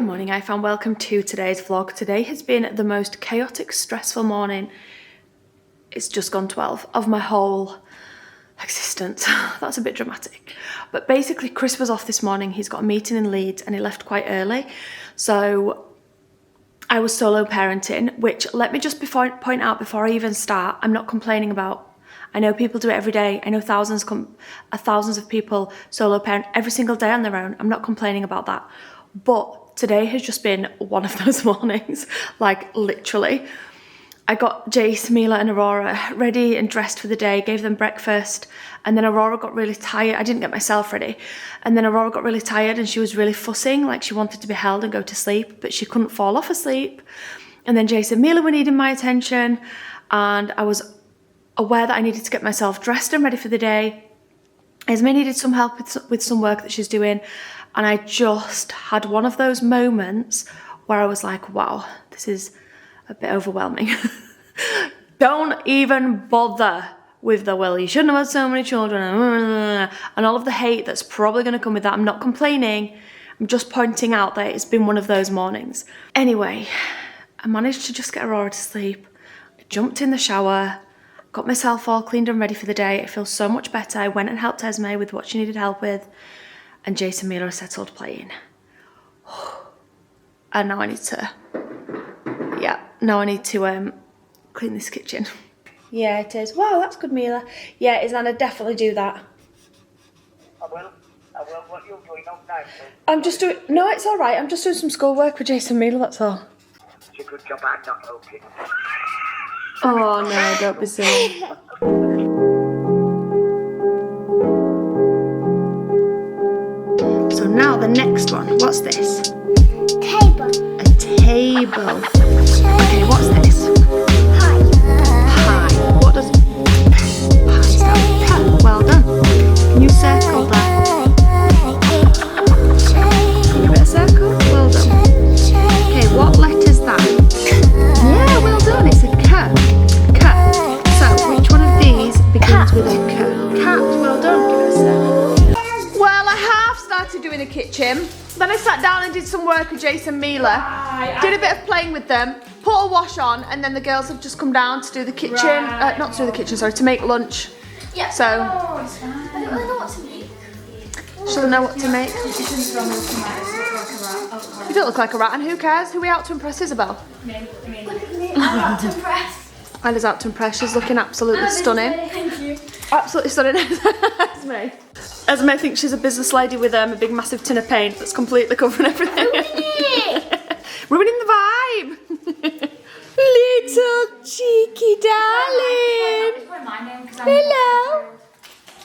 Good morning, and welcome to today's vlog. Today has been the most chaotic, stressful morning. It's just gone 12 of my whole existence. That's a bit dramatic. But basically, Chris was off this morning. He's got a meeting in Leeds and he left quite early. So I was solo parenting, which let me just point out before I even start, I'm not complaining about. I know people do it every day. I know thousands of people solo parent every single day on their own. I'm not complaining about that. But today has just been one of those mornings, like literally. I got Jace, Mila and Aurora ready and dressed for the day, gave them breakfast, and then Aurora got really tired. I didn't get myself ready. And then Aurora got really tired and she was really fussing, like she wanted to be held and go to sleep, but she couldn't fall off asleep. And then Jace and Mila were needing my attention, and I was aware that I needed to get myself dressed and ready for the day. Esme needed some help with some work that she's doing, and I just had one of those moments where I was like, wow, this is a bit overwhelming. Don't even bother with the, well, you shouldn't have had so many children, and all of the hate that's probably going to come with that. I'm not complaining, I'm just pointing out that it's been one of those mornings. Anyway, I managed to just get Aurora to sleep. I jumped in the shower, got myself all cleaned and ready for the day. I feel so much better. I went and helped Esme with what she needed help with, and Jason and Mila are settled playing. And now I need to, clean this kitchen. Yeah, it is. Wow, that's good, Mila. Yeah, it is, and I'd definitely do that. I will. What you're doing up now? I'm just doing, no, it's all right. I'm just doing some schoolwork with Jason and Mila, that's all. It's a good job I'm not helping. Oh no, don't be silly. So now the next one. What's this? Table. A table. Okay, what's this? Pie. Pie. What does pie stand for? Well done. Can you circle that? Can you put a circle? Well done. Okay, what letter's that? Yeah, well done. It's a K. So, which one of these begins with a K? Cat. Well done. Give it a circle. Well, I half started doing the kitchen. Then I sat down and did some work with Jason and Mila. Did a bit of playing with them. Put a wash on, and then the girls have just come down to do the kitchen. Not to do the kitchen, sorry, to make lunch. Yeah. So. I don't know what to make. She doesn't know what to make. You don't look like a rat, and who cares? Who are we out to impress, Isabel? Look at me. I'm out to impress. Isla's out to impress. She's looking absolutely stunning. Thank you. Absolutely stunning. Esme. Esme thinks she's a business lady with a big massive tin of paint that's completely covering everything. Ruining the vibe. Little cheeky darling. Hello.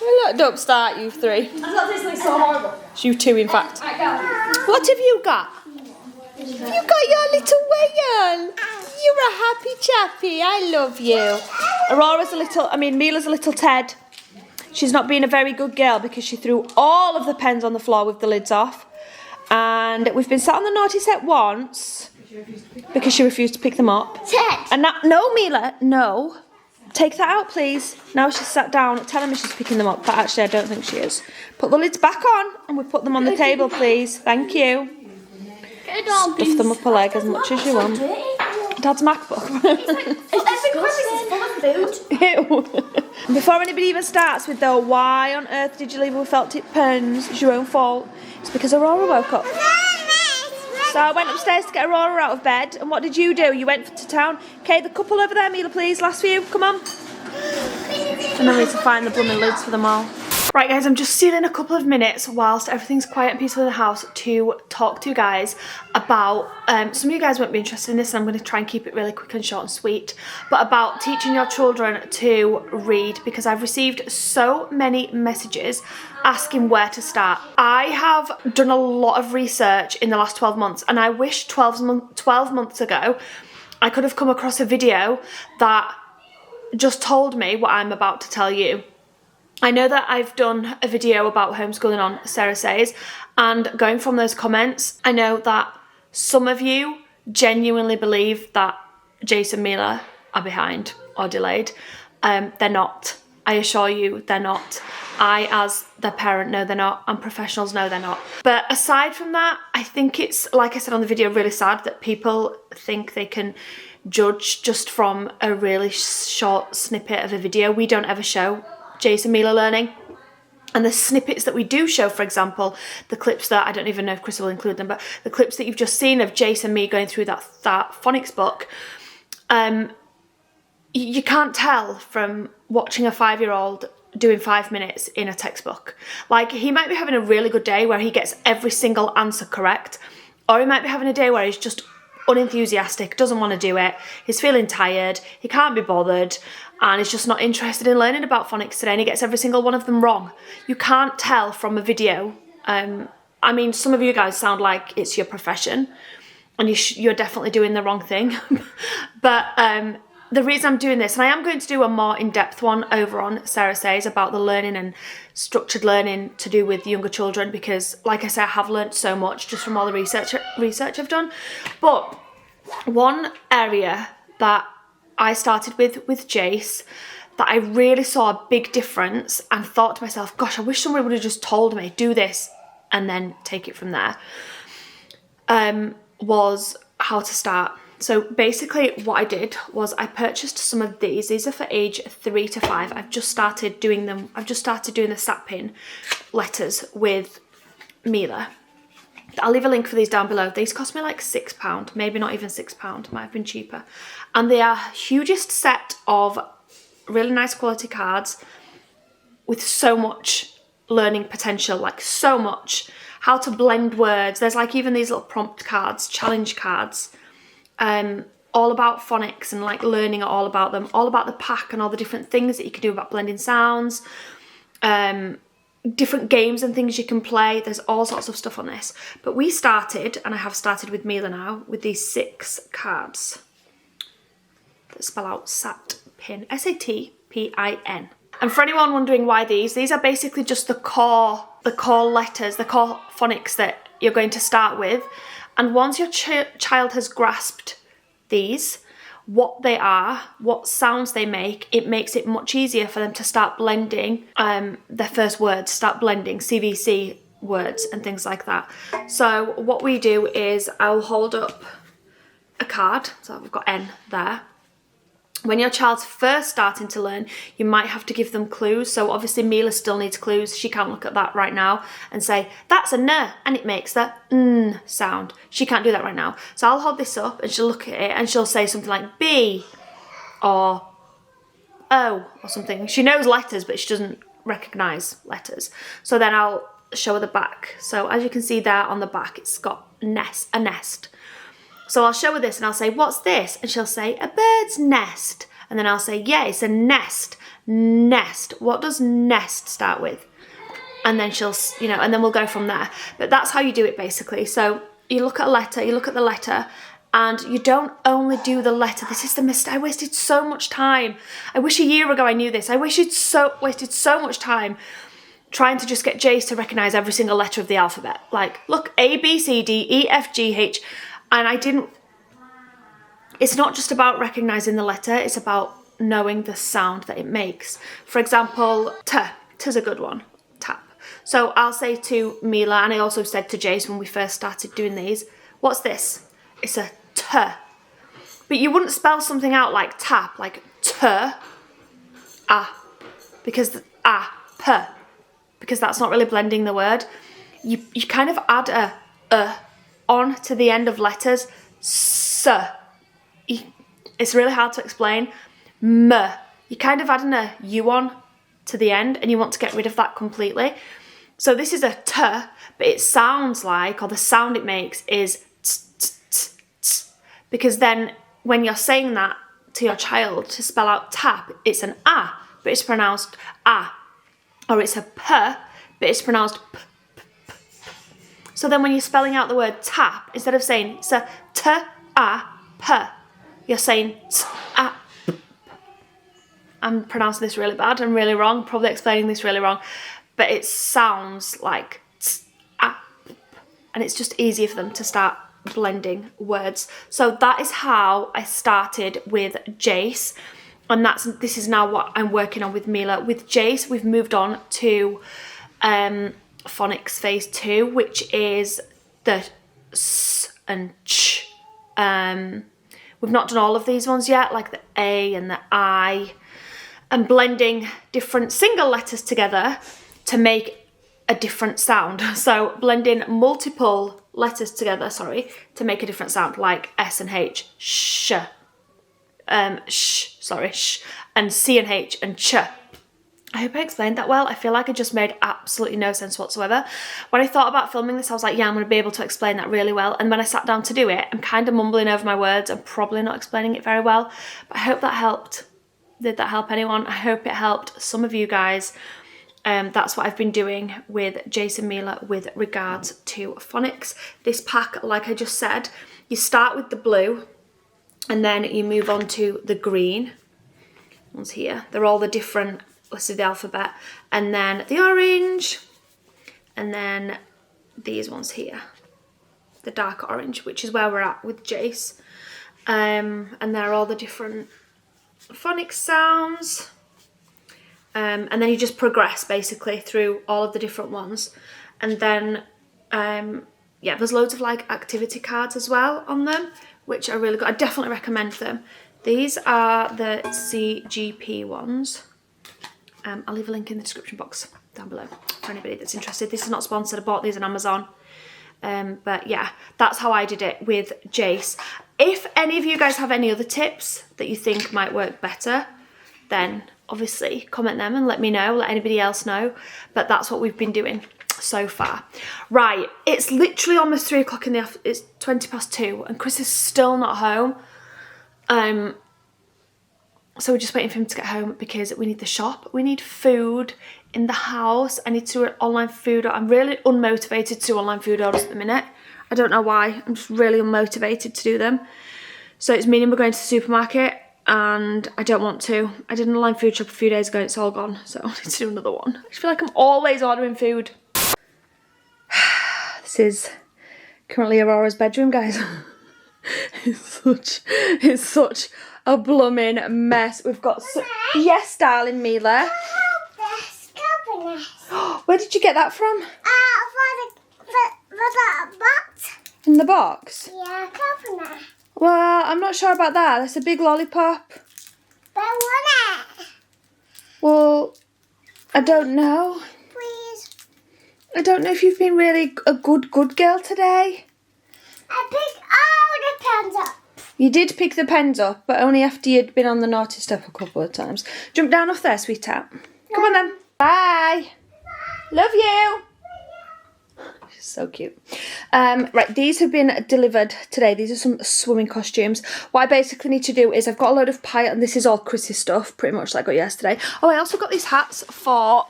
Hello. Don't start, you three. I thought this looked so horrible. It's you two, in fact. Right, go. What have you got? You got your little whale. You're a happy chappy. I love you. Mila's a little Ted. She's not being a very good girl because she threw all of the pens on the floor with the lids off. And we've been sat on the naughty set once because she refused to pick them up. Ted. And now, no, Mila, no. Take that out, please. Now she's sat down telling me she's picking them up, but actually I don't think she is. Put the lids back on and we put them on the table, please. Thank you. Stuff them up her leg as much as you want. Dad's MacBook. Every crevice is full of food. Ew. Before anybody even starts with the why on earth did you leave with felt tip pens, it's your own fault. It's because Aurora woke up. So I went upstairs to get Aurora out of bed, and what did you do? You went to town. Okay, the couple over there, Mila, please, last few, come on. And then we need to find the blooming lids for them all. Right guys, I'm just stealing a couple of minutes whilst everything's quiet and peaceful in the house to talk to you guys about, some of you guys won't be interested in this, and I'm going to try and keep it really quick and short and sweet, but about teaching your children to read, because I've received so many messages asking where to start. I have done a lot of research in the last 12 months, and I wish 12 months ago I could have come across a video that just told me what I'm about to tell you. I know that I've done a video about homeschooling on Sarah Says, and going from those comments, I know that some of you genuinely believe that Jason and Mila are behind or delayed. They're not. I assure you they're not. I, as their parent, know they're not, and professionals know they're not. But aside from that, I think it's, like I said on the video, really sad that people think they can judge just from a really short snippet of a video. We don't ever show Jace and Mila learning. And the snippets that we do show, for example, the clips that, I don't even know if Chris will include them, but the clips that you've just seen of Jace and me going through that phonics book, you can't tell from watching a 5-year-old doing 5 minutes in a textbook. Like, he might be having a really good day where he gets every single answer correct, or he might be having a day where he's just unenthusiastic, doesn't want to do it, he's feeling tired, he can't be bothered, and he's just not interested in learning about phonics today, and he gets every single one of them wrong. You can't tell from a video. I mean, some of you guys sound like it's your profession, and you're definitely doing the wrong thing. But the reason I'm doing this, and I am going to do a more in-depth one over on Sarah Says about the learning and structured learning to do with younger children, because like I said, I have learnt so much just from all the research I've done. But one area that I started with Jace that I really saw a big difference and thought to myself, gosh, I wish somebody would have just told me, do this and then take it from there, was how to start. So basically what I did was I purchased some of these. These are for age 3 to 5. I've just started doing them. I've just started doing the Sapin letters with Mila. I'll leave a link for these down below. These cost me like £6, maybe not even £6, might have been cheaper. And they are hugest set of really nice quality cards with so much learning potential, like so much. How to blend words. There's like even these little prompt cards, challenge cards. All about phonics and like learning all about them, all about the pack and all the different things that you can do about blending sounds, different games and things you can play. There's all sorts of stuff on this. But we started, and I have started with Mila now, with these 6 cards that spell out SATPIN, S-A-T-P-I-N. And for anyone wondering why these are basically just the core letters, the core phonics that you're going to start with. And once your child has grasped these, what they are, what sounds they make, it makes it much easier for them to start blending their first words, start blending CVC words and things like that. So what we do is I'll hold up a card, so we've got N there. When your child's first starting to learn, you might have to give them clues. So obviously Mila still needs clues. She can't look at that right now and say, that's a N, and it makes the N sound. She can't do that right now. So I'll hold this up and she'll look at it and she'll say something like B or O or something. She knows letters, but she doesn't recognise letters. So then I'll show her the back. So as you can see there on the back, it's got a nest. So I'll show her this and I'll say, what's this? And she'll say, a bird's nest. And then I'll say, yeah, it's a nest. Nest. What does nest start with? And then she'll, and then we'll go from there. But that's how you do it basically. So you look at a letter, you look at the letter, and you don't only do the letter. This is the mistake. I wasted so much time. I wish a year ago I knew this. I wasted so much time trying to just get Jace to recognise every single letter of the alphabet. Like, look, A, B, C, D, E, F, G, H. And I didn't, it's not just about recognising the letter, it's about knowing the sound that it makes. For example, T's a good one, tap. So I'll say to Mila, and I also said to Jace when we first started doing these, what's this? It's a T. But you wouldn't spell something out like tap, like T, A, because P, because that's not really blending the word. You kind of add a on to the end of letters. S. It's really hard to explain. M. You kind of add a U on to the end and you want to get rid of that completely. So this is a T, but it sounds like, or the sound it makes is t, t, t, t. Because then when you're saying that to your child to spell out tap, it's an A, but it's pronounced A. Or it's a P, but it's pronounced P. So then when you're spelling out the word tap, instead of saying it's a T-A-P, you're saying T-A-P. I'm pronouncing this really bad and really wrong, probably explaining this really wrong, but it sounds like T-A-P. And it's just easier for them to start blending words. So that is how I started with Jace. And this is now what I'm working on with Mila. With Jace, we've moved on to Phonics phase 2, which is the S and Ch. We've not done all of these ones yet, like the A and the I, and blending different single letters together to make a different sound. So blending multiple letters together, to make a different sound, like S and H, sh, sh, and C and H and ch. I hope I explained that well. I feel like it just made absolutely no sense whatsoever. When I thought about filming this, I was like, yeah, I'm going to be able to explain that really well. And when I sat down to do it, I'm kind of mumbling over my words. I'm probably not explaining it very well, but I hope that helped. Did that help anyone? I hope it helped some of you guys. That's what I've been doing with Jason Mila with regards to phonics. This pack, like I just said, you start with the blue and then you move on to the green ones here. They're all the different letters of the alphabet, and then the orange, and then these ones here, the dark orange, which is where we're at with Jace. And they're all the different phonics sounds. And then you just progress basically through all of the different ones. And then, yeah, there's loads of like activity cards as well on them, which are really good. I definitely recommend them. These are the CGP ones. I'll leave a link in the description box down below for anybody that's interested. This is not sponsored. I bought these on Amazon. But yeah, that's how I did it with Jace. If any of you guys have any other tips that you think might work better, then obviously comment them and let me know, let anybody else know. But that's what we've been doing so far. Right, it's literally almost 3 o'clock in the afternoon. It's 20 past 2 and Chris is still not home. So we're just waiting for him to get home because we need the shop. We need food in the house. I need to do an online food order. I'm really unmotivated to do online food orders at the minute. I don't know why. I'm just really unmotivated to do them. So it's meaning we're going to the supermarket and I don't want to. I did an online food shop a few days ago and it's all gone. So I need to do another one. I just feel like I'm always ordering food. This is currently Aurora's bedroom, guys. It's such a blooming mess. We've got yes, darling Mila. Where did you get that from? For the box. In the box? Yeah, coconut. Well, I'm not sure about that. That's a big lollipop. But I want it. Well, I don't know. Please. I don't know if you've been really a good girl today. I picked all the pens up. You did pick the pens up, but only after you'd been on the naughty step a couple of times. Jump down off there, sweetheart. Come on then. Bye. Love you. She's so cute. Right, these have been delivered today. These are some swimming costumes. What I basically need to do is I've got a load of pie, and this is all Chris's stuff, pretty much like I got yesterday. Oh, I also got these hats for...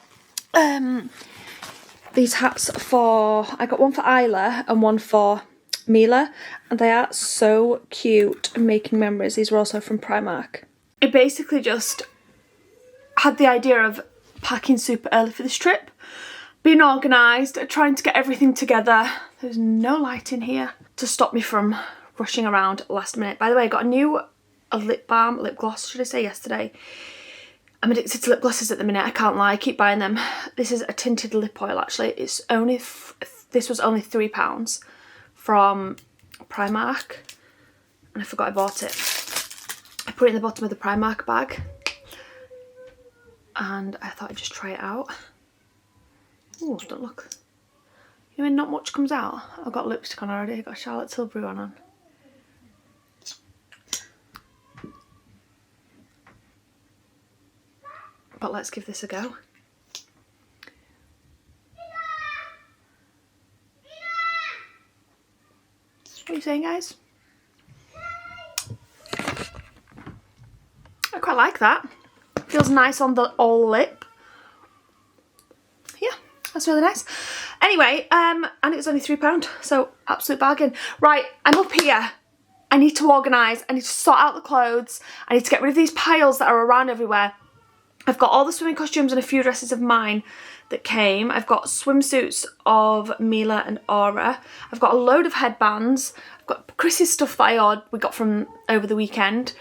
I got one for Isla and one for Mila, and they are so cute and making memories. These were also from Primark. I basically just had the idea of packing super early for this trip, being organised, trying to get everything together. There's no light in here to stop me from rushing around last minute. By the way, I got a lip gloss, should I say, yesterday. I'm addicted to lip glosses at the minute, I can't lie, I keep buying them. This is a tinted lip oil actually. It's only, this was only £3 from Primark, and I forgot I bought it. I put it in the bottom of the Primark bag, and I thought I'd just try it out. Oh, don't look. You mean not much comes out? I've got lipstick on already. I've got Charlotte Tilbury on. But let's give this a go. What are you saying, guys? I quite like that. Feels nice on the all lip. Yeah, that's really nice. Anyway, and it was only £3, so absolute bargain. Right, I'm up here. I need to organise. I need to sort out the clothes. I need to get rid of these piles that are around everywhere. I've got all the swimming costumes and a few dresses of mine that came. I've got swimsuits of Mila and Aura. I've got a load of headbands. I've got Chris's stuff that we got from over the weekend.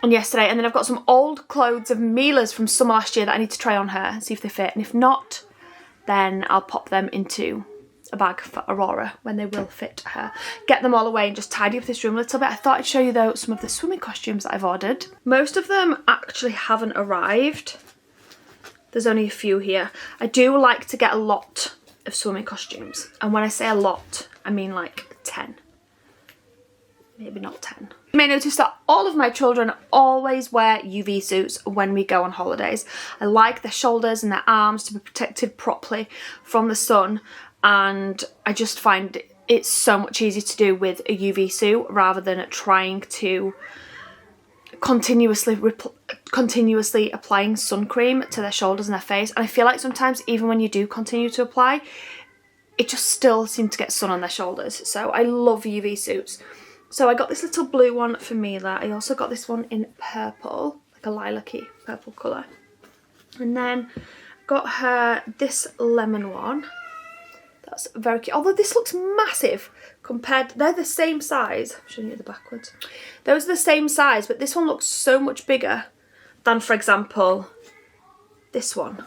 and yesterday, and then I've got some old clothes of Mila's from summer last year that I need to try on her and see if they fit, and if not, then I'll pop them into a bag for Aurora when they will fit her. Get them all away and just tidy up this room a little bit. I thought I'd show you though some of the swimming costumes that I've ordered. Most of them actually haven't arrived. There's only a few here. I do like to get a lot of swimming costumes, and when I say a lot, I mean like 10. Maybe not 10. You may notice that all of my children always wear UV suits when we go on holidays. I like their shoulders and their arms to be protected properly from the sun, and I just find it's so much easier to do with a UV suit rather than trying to continuously applying sun cream to their shoulders and their face. And I feel like sometimes even when you do continue to apply, it just still seems to get sun on their shoulders. So I love UV suits. So I got this little blue one for Mila. I also got this one in purple, like a lilac-y purple colour. And then got her this lemon one. That's very cute. Although this looks massive compared, they're the same size. I'm showing you the backwards. Those are the same size, but this one looks so much bigger than, for example, this one.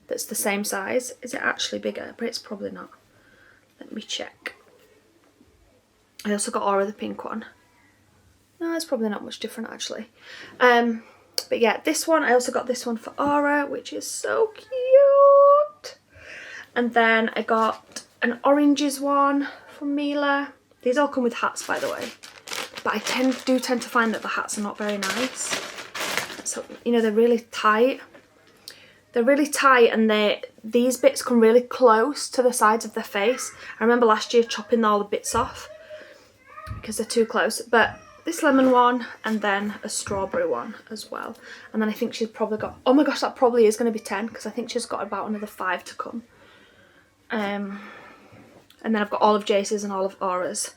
That's the same size. Is it actually bigger? But it's probably not. Let me check. I also got Aura the pink one. No, it's probably not much different actually. But yeah, this one, I also got this one for Aura, which is so cute. And then I got an oranges one from Mila. These all come with hats, by the way. But I do tend to find that the hats are not very nice. So, you know, they're really tight. They're really tight, and these bits come really close to the sides of their face. I remember last year chopping all the bits off because they're too close. But this lemon one, and then a strawberry one as well. And then I think she's probably got, oh my gosh, that probably is going to be 10 because I think she's got about another 5 to come. And then I've got all of Jace's and all of Aura's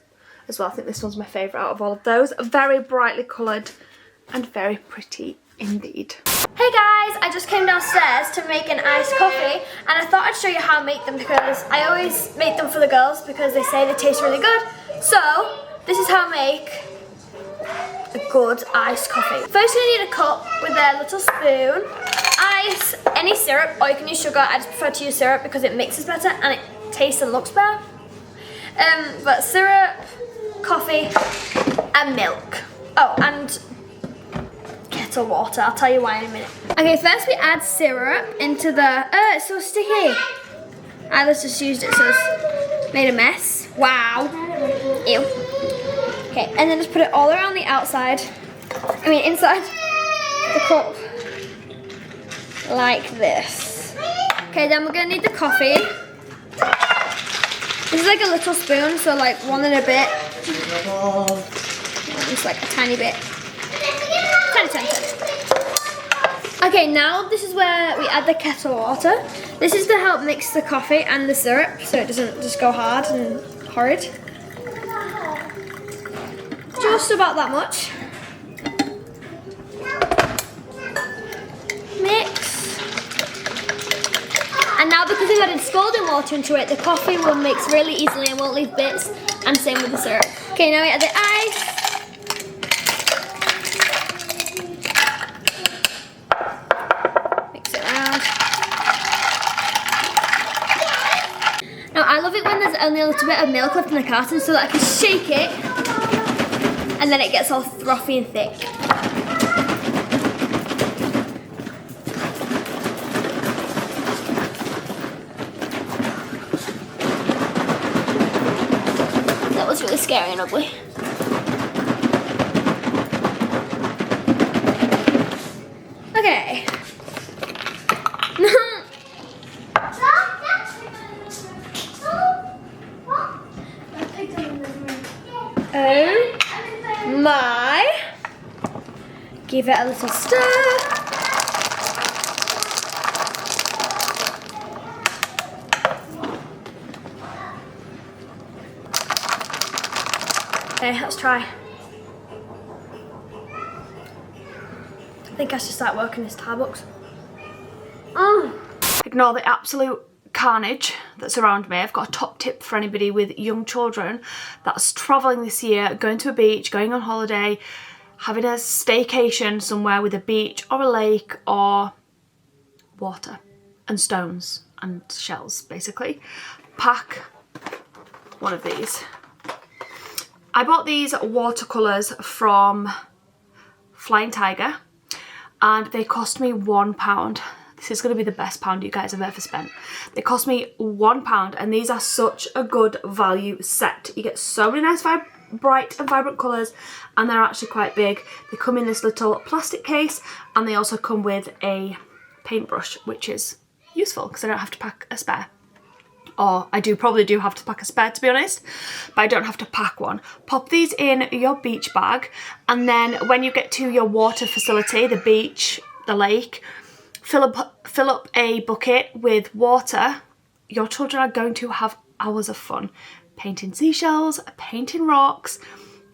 as well. I think this one's my favourite out of all of those. Very brightly coloured and very pretty indeed. Hey guys, I just came downstairs to make an iced coffee, and I thought I'd show you how I make them because I always make them for the girls because they say they taste really good. So this is how I make a good iced coffee. First you need a cup with a little spoon, ice, any syrup, or you can use sugar. I just prefer to use syrup because it mixes better and it tastes and looks better. But syrup, coffee, and milk. Oh, and kettle water. I'll tell you why in a minute. Okay, first we add syrup into the, oh, it's so sticky. I just used it so it's made a mess. Wow. Ew. Okay, and then just put it all around the outside, inside the cup, like this. Okay, then we're gonna need the coffee. This is like a little spoon, so like one and a bit. Just like a tiny bit. Tiny. Okay, now this is where we add the kettle water. This is to help mix the coffee and the syrup so it doesn't just go hard and horrid. Just about that much. Mix. And now because we've added scalding water into it, the coffee will mix really easily and won't leave bits, and same with the syrup. Okay, now we add the ice. Mix it around. Now I love it when there's only a little bit of milk left in the carton so that I can shake it and then it gets all frothy and thick. That was really scary and ugly. Okay. Oh my. Give it a little stir. Okay, let's try. I think I should start working in Starbucks. Ignore the absolute carnage that's around me. I've got a top tip for anybody with young children that's travelling this year, going to a beach, going on holiday, having a staycation somewhere with a beach or a lake or water and stones and shells, basically, pack one of these. I bought these watercolours from Flying Tiger and they cost me £1. This is going to be the best pound you guys have ever spent. They cost me £1 and these are such a good value set. You get so many nice bright and vibrant colours and they're actually quite big. They come in this little plastic case and they also come with a paintbrush, which is useful because I don't have to pack a spare. Or I probably do have to pack a spare, to be honest, but I don't have to pack one. Pop these in your beach bag and then when you get to your water facility, the beach, the lake, fill up a bucket with water. Your children are going to have hours of fun painting seashells, painting rocks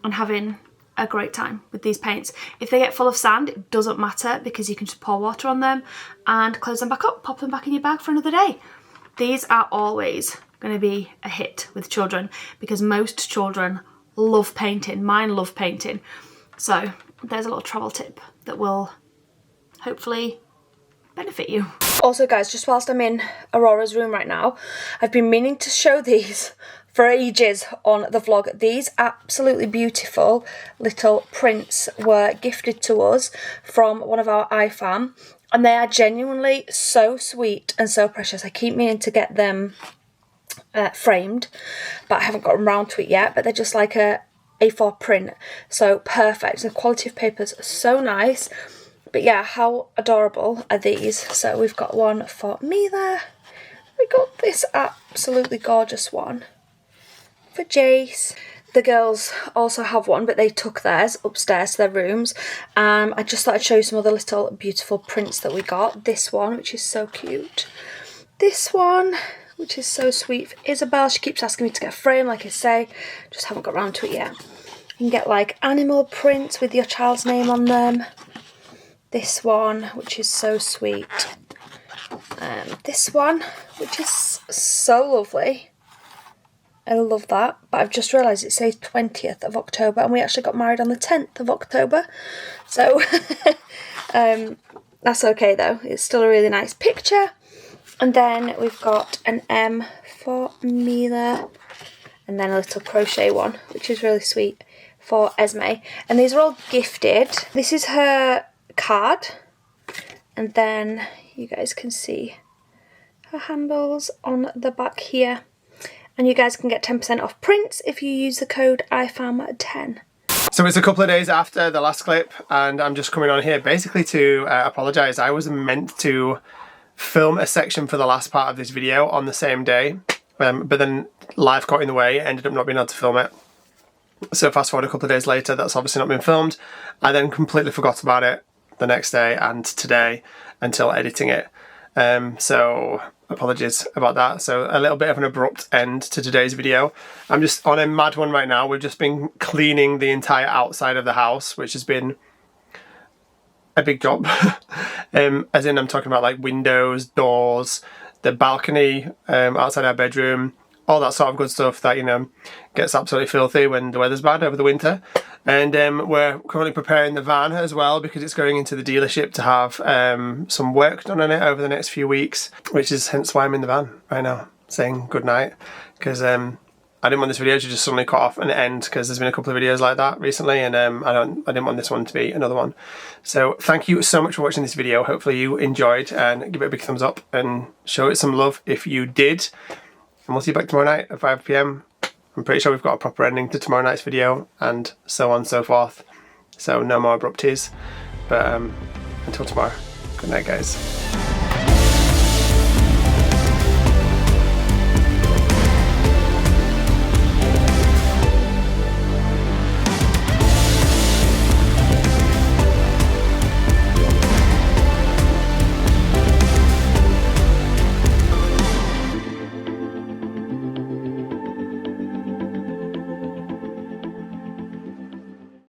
and having a great time with these paints. If they get full of sand, it doesn't matter because you can just pour water on them and close them back up, pop them back in your bag for another day. These are always going to be a hit with children because most children love painting. Mine love painting. So there's a little travel tip that will hopefully benefit you. Also guys, just whilst I'm in Aurora's room right now, I've been meaning to show these for ages on the vlog. These absolutely beautiful little prints were gifted to us from one of our iFam. And they are genuinely so sweet and so precious. I keep meaning to get them framed, but I haven't gotten around to it yet. But they're just like a A4 print, so perfect. The quality of paper's so nice. But yeah, how adorable are these? So we've got one for me there. We got this absolutely gorgeous one for Jace. The girls also have one, but they took theirs upstairs to their rooms. I just thought I'd show you some other little beautiful prints that we got. This one, which is so cute. This one, which is so sweet for Isabel. She keeps asking me to get a frame, like I say. Just haven't got around to it yet. You can get like animal prints with your child's name on them. This one, which is so sweet. This one, which is so lovely. I love that, but I've just realised it says 20th of October and we actually got married on the 10th of October. So that's okay though, it's still a really nice picture. And then we've got an M for me there, and then a little crochet one, which is really sweet for Esme. And these are all gifted. This is her card, and then you guys can see her handles on the back here. And you guys can get 10% off prints if you use the code IFAM10. So it's a couple of days after the last clip and I'm just coming on here basically to apologise. I was meant to film a section for the last part of this video on the same day, but then life got in the way, ended up not being able to film it. So fast forward a couple of days later, that's obviously not been filmed. I then completely forgot about it the next day and today until editing it. So apologies about that. So a little bit of an abrupt end to today's video. I'm just on a mad one right now. We've just been cleaning the entire outside of the house, which has been a big job. As in I'm talking about like windows, doors, the balcony outside our bedroom, all that sort of good stuff that, you know, gets absolutely filthy when the weather's bad over the winter. And we're currently preparing the van as well because it's going into the dealership to have some work done on it over the next few weeks, which is hence why I'm in the van right now saying goodnight, because I didn't want this video to just suddenly cut off and end, because there's been a couple of videos like that recently, and I didn't want this one to be another one. So thank you so much for watching this video. Hopefully you enjoyed, and give it a big thumbs up and show it some love if you did. And we'll see you back tomorrow night at 5 PM. I'm pretty sure we've got a proper ending to tomorrow night's video, and so on and so forth. So no more abrupties. But until tomorrow, good night guys.